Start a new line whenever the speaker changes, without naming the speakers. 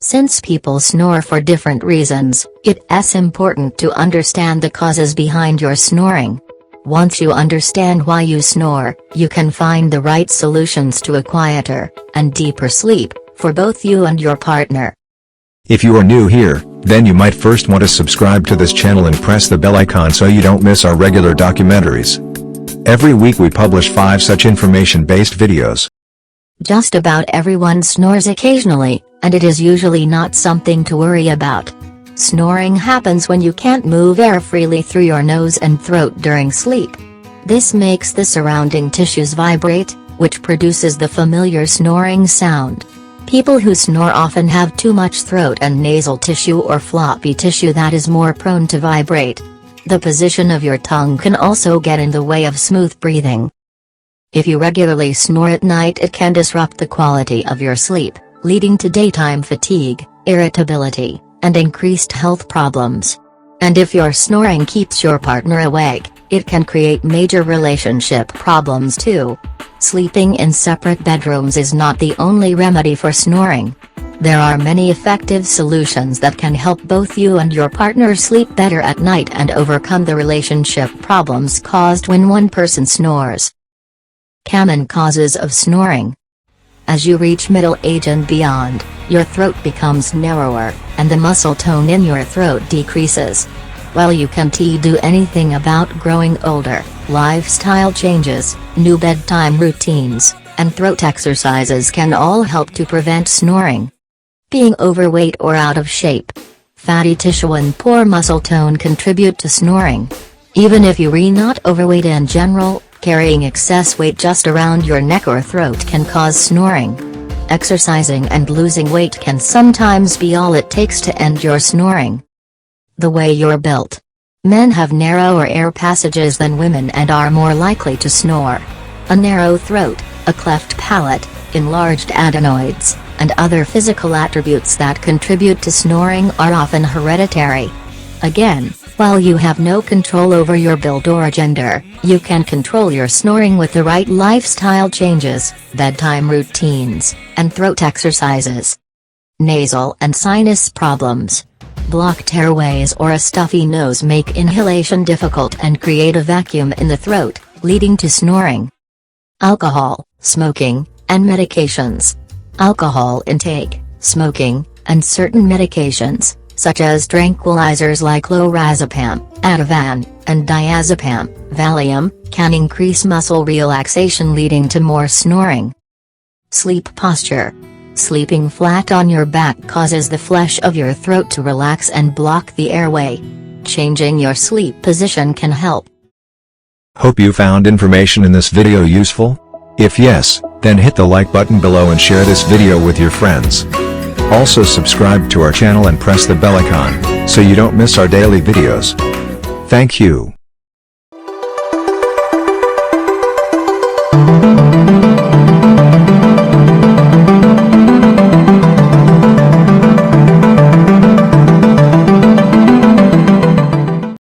Since people snore for different reasons, it's important to understand the causes behind your snoring. Once you understand why you snore, you can find the right solutions to a quieter and deeper sleep for both you and your partner.
If you are new here, then you might first want to subscribe to this channel and press the bell icon so you don't miss our regular documentaries. Every week we publish 5 such information-based videos.
Just about everyone snores occasionally, and it is usually not something to worry about. Snoring happens when you can't move air freely through your nose and throat during sleep. This makes the surrounding tissues vibrate, which produces the familiar snoring sound. People who snore often have too much throat and nasal tissue or floppy tissue that is more prone to vibrate. The position of your tongue can also get in the way of smooth breathing. If you regularly snore at night, it can disrupt the quality of your sleep, leading to daytime fatigue, irritability, and increased health problems. And if your snoring keeps your partner awake, it can create major relationship problems too. Sleeping in separate bedrooms is not the only remedy for snoring. There are many effective solutions that can help both you and your partner sleep better at night and overcome the relationship problems caused when one person snores. Common causes of snoring. As you reach middle age and beyond, your throat becomes narrower, and the muscle tone in your throat decreases. While you can't do anything about growing older, lifestyle changes, new bedtime routines, and throat exercises can all help to prevent snoring. Being overweight or out of shape, fatty tissue and poor muscle tone contribute to snoring. Even if you are not overweight in general, carrying excess weight just around your neck or throat can cause snoring. Exercising and losing weight can sometimes be all it takes to end your snoring. The way you're built. Men have narrower air passages than women and are more likely to snore. A narrow throat, a cleft palate, enlarged adenoids, and other physical attributes that contribute to snoring are often hereditary. Again, while you have no control over your build or gender, you can control your snoring with the right lifestyle changes, bedtime routines, and throat exercises. Nasal and sinus problems. Blocked airways or a stuffy nose make inhalation difficult and create a vacuum in the throat, leading to snoring. Alcohol, smoking, and medications. Alcohol intake, smoking, and certain medications, such as tranquilizers like lorazepam, Ativan, and diazepam, Valium, can increase muscle relaxation leading to more snoring. Sleep posture. Sleeping flat on your back causes the flesh of your throat to relax and block the airway. Changing your sleep position can help.
Hope you found information in this video useful? If yes, then hit the like button below and share this video with your friends. Also subscribe to our channel and press the bell icon, so you don't miss our daily videos. Thank you.